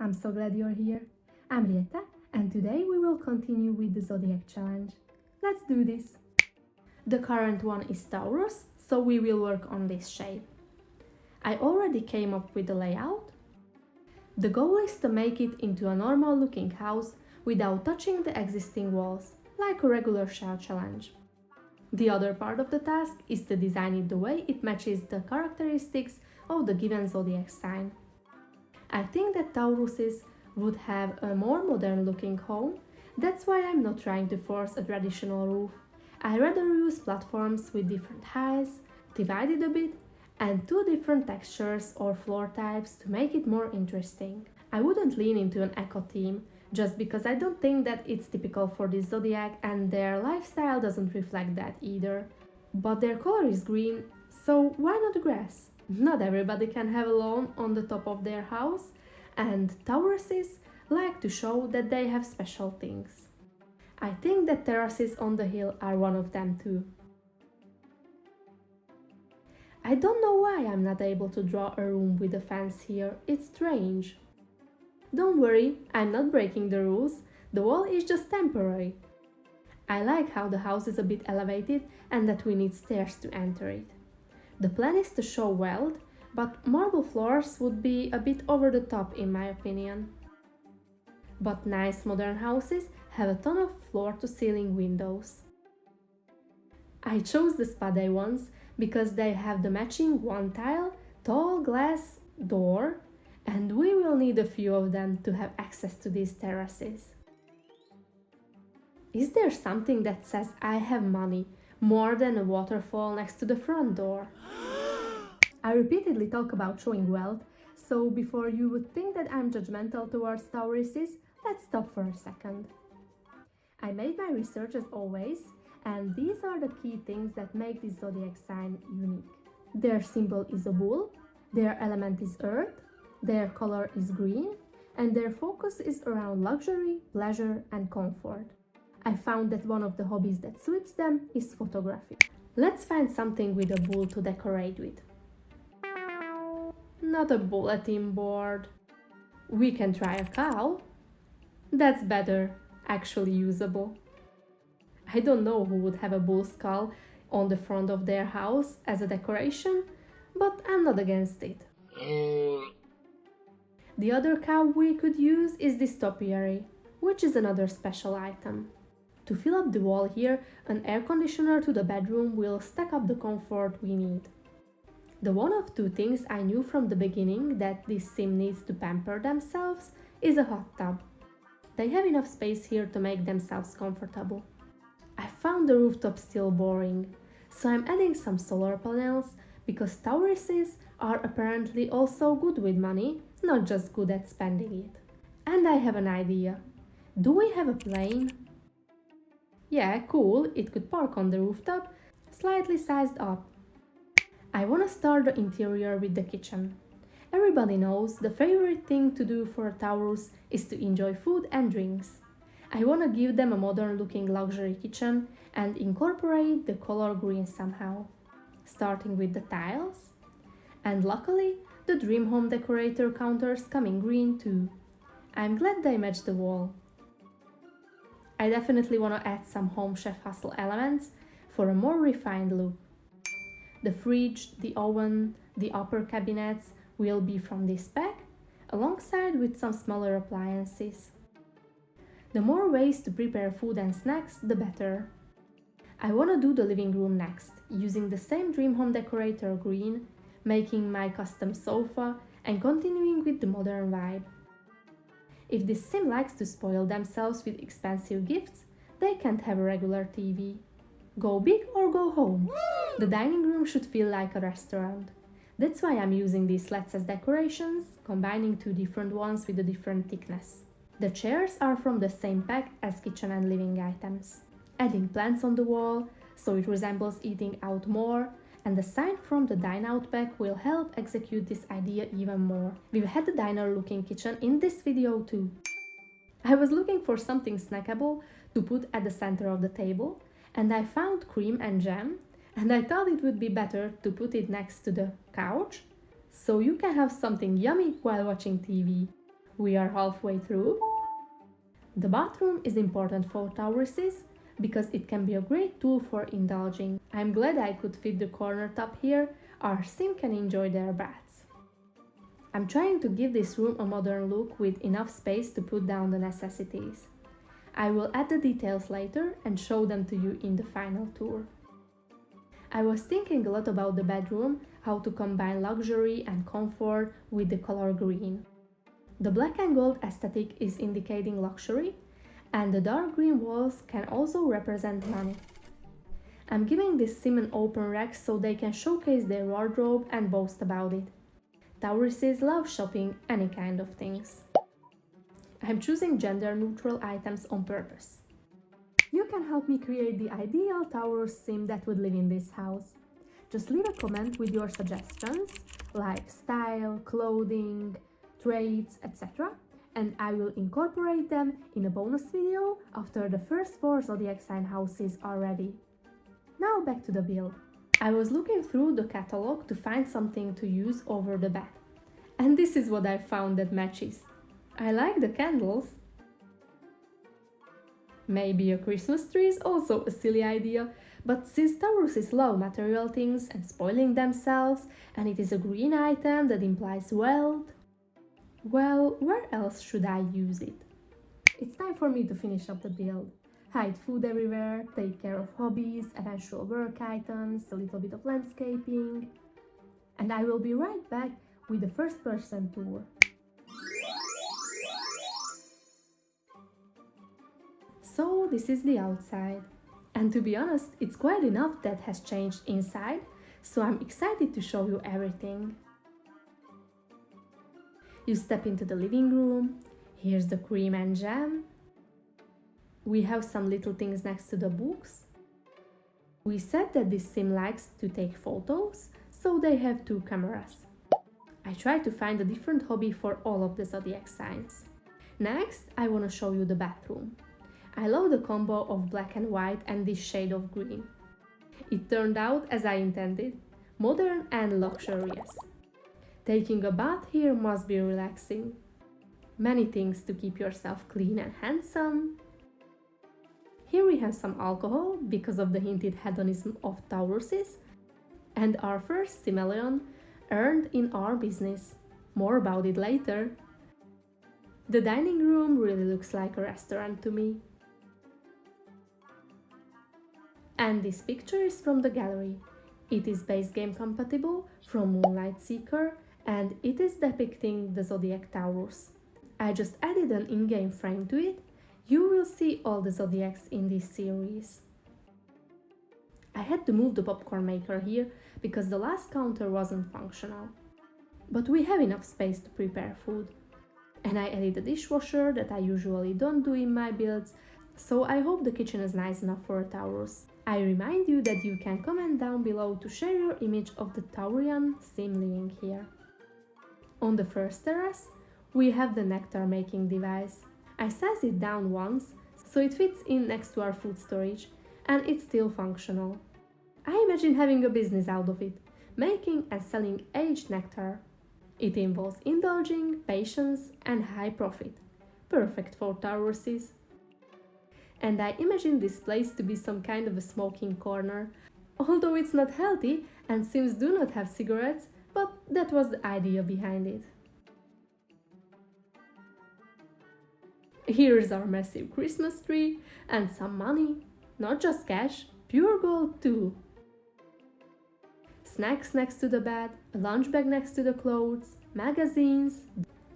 I'm so glad you're here. I'm Rieta, and today we will continue with the Zodiac challenge. Let's do this! The current one is Taurus, so we will work on this shape. I already came up with the layout. The goal is to make it into a normal looking house without touching the existing walls, like a regular shell challenge. The other part of the task is to design it the way it matches the characteristics of the given zodiac sign. I think that Tauruses would have a more modern looking home, that's why I'm not trying to force a traditional roof. I rather use platforms with different heights, divided a bit, and two different textures or floor types to make it more interesting. I wouldn't lean into an eco theme, just because I don't think that it's typical for this zodiac and their lifestyle doesn't reflect that either. But their color is green, so why not grass? Not everybody can have a lawn on the top of their house, and Tauruses like to show that they have special things. I think that terraces on the hill are one of them too. I don't know why I'm not able to draw a room with a fence here, it's strange. Don't worry, I'm not breaking the rules, the wall is just temporary. I like how the house is a bit elevated and that we need stairs to enter it. The plan is to show wealth, but marble floors would be a bit over the top in my opinion. But nice modern houses have a ton of floor-to-ceiling windows. I chose the spade ones because they have the matching one-tile, tall glass door, and we will need a few of them to have access to these terraces. Is there something that says I have money more than a waterfall next to the front door? I repeatedly talk about showing wealth, so before you would think that I'm judgmental towards Tauruses, let's stop for a second. I made my research as always, and these are the key things that make this zodiac sign unique. Their symbol is a bull, their element is earth, their color is green, and their focus is around luxury, pleasure, and comfort. I found that one of the hobbies that suits them is photography. Let's find something with a bull to decorate with. Not a bulletin board. We can try a cow. That's better, actually usable. I don't know who would have a bull skull on the front of their house as a decoration, but I'm not against it. The other cow we could use is this topiary, which is another special item. To fill up the wall here, an air conditioner to the bedroom will stack up the comfort we need. The one of two things I knew from the beginning that this sim needs to pamper themselves is a hot tub. They have enough space here to make themselves comfortable. I found the rooftop still boring, so I'm adding some solar panels because Tauruses are apparently also good with money, not just good at spending it. And I have an idea. Do we have a plane? Yeah, cool, it could park on the rooftop, slightly sized up. I wanna start the interior with the kitchen. Everybody knows the favorite thing to do for a Taurus is to enjoy food and drinks. I wanna give them a modern looking luxury kitchen and incorporate the color green somehow, starting with the tiles. And luckily, the Dream Home Decorator counters come in green too. I'm glad they match the wall. I definitely wanna add some home chef hustle elements for a more refined look. The fridge, the oven, the upper cabinets will be from this pack, alongside with some smaller appliances. The more ways to prepare food and snacks, the better. I wanna do the living room next, using the same Dream Home Decorator green, making my custom sofa and continuing with the modern vibe. If this sim likes to spoil themselves with expensive gifts, they can't have a regular TV. Go big or go home. The dining room should feel like a restaurant. That's why I'm using these slats as decorations, combining two different ones with a different thickness. The chairs are from the same pack as kitchen and living items. Adding plants on the wall, so it resembles eating out more, and the sign from the Dine Out pack will help execute this idea even more. We've had the diner looking kitchen in this video too. I was looking for something snackable to put at the center of the table, and I found cream and jam, and I thought it would be better to put it next to the couch, so you can have something yummy while watching TV. We are halfway through. The bathroom is important for Tauruses because it can be a great tool for indulging. I'm glad I could fit the corner top here. Our sim can enjoy their baths. I'm trying to give this room a modern look with enough space to put down the necessities. I will add the details later and show them to you in the final tour. I was thinking a lot about the bedroom, how to combine luxury and comfort with the color green. The black and gold aesthetic is indicating luxury, and the dark green walls can also represent money. I'm giving this sim an open rack so they can showcase their wardrobe and boast about it. Tauruses love shopping any kind of things. I'm choosing gender-neutral items on purpose. You can help me create the ideal Taurus sim that would live in this house. Just leave a comment with your suggestions, like style, clothing, traits, etc. and I will incorporate them in a bonus video after the first 4 zodiac sign houses are ready. Now back to the build. I was looking through the catalog to find something to use over the bed. And this is what I found that matches. I like the candles. Maybe a Christmas tree is also a silly idea, but since Tauruses love material things and spoiling themselves, and it is a green item that implies wealth, well, where else should I use it? It's time for me to finish up the build. Hide food everywhere, take care of hobbies, eventual work items, a little bit of landscaping, and I will be right back with the first person tour. So this is the outside, and to be honest, it's quite enough that has changed inside, so I'm excited to show you everything. You step into the living room, here's the cream and jam. We have some little things next to the books. We said that this sim likes to take photos, so they have 2 cameras. I tried to find a different hobby for all of the zodiac signs. Next, I want to show you the bathroom. I love the combo of black and white and this shade of green. It turned out as I intended, modern and luxurious. Taking a bath here must be relaxing. Many things to keep yourself clean and handsome. Here we have some alcohol because of the hinted hedonism of Tauruses, and our first simoleon earned in our business. More about it later. The dining room really looks like a restaurant to me. And this picture is from the gallery. It is base game compatible from Moonlight Seeker and it is depicting the Zodiac Taurus. I just added an in-game frame to it. You will see all the zodiacs in this series. I had to move the popcorn maker here because the last counter wasn't functional. But we have enough space to prepare food. And I added a dishwasher that I usually don't do in my builds, so I hope the kitchen is nice enough for a Taurus. I remind you that you can comment down below to share your image of the Taurian sim living here. On the first terrace, we have the nectar making device. I sized it down once, so it fits in next to our food storage, and it's still functional. I imagine having a business out of it, making and selling aged nectar. It involves indulging, patience, and high profit. Perfect for Tauruses. And I imagine this place to be some kind of a smoking corner, although it's not healthy and Sims do not have cigarettes, but that was the idea behind it. Here's our massive Christmas tree and some money, not just cash, pure gold too. Snacks next to the bed, a lunch bag next to the clothes, magazines,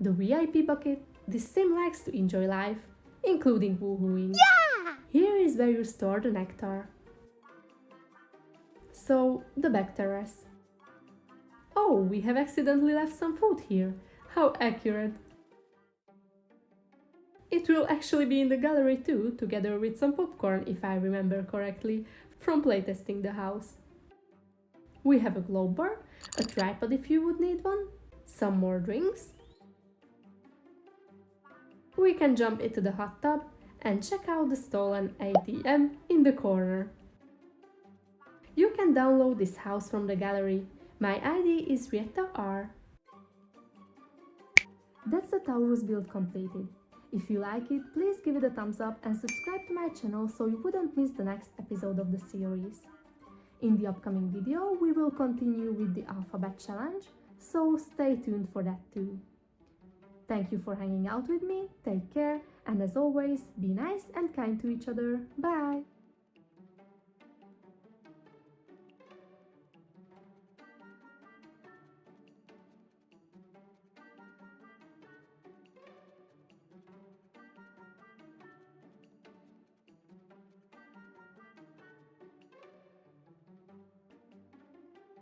the VIP bucket. This sim likes to enjoy life, including woohooing. Yeah! Here is where you store the nectar. So, the back terrace. Oh, we have accidentally left some food here. How accurate. It will actually be in the gallery too, together with some popcorn if I remember correctly, from playtesting the house. We have a glow bar, a tripod if you would need one, some more drinks. We can jump into the hot tub and check out the stolen ATM in the corner. You can download this house from the gallery. My ID is Rietta R. That's the Taurus build completed. If you like it, please give it a thumbs up and subscribe to my channel so you wouldn't miss the next episode of the series. In the upcoming video, we will continue with the alphabet challenge, so stay tuned for that too. Thank you for hanging out with me, take care, and as always, be nice and kind to each other. Bye!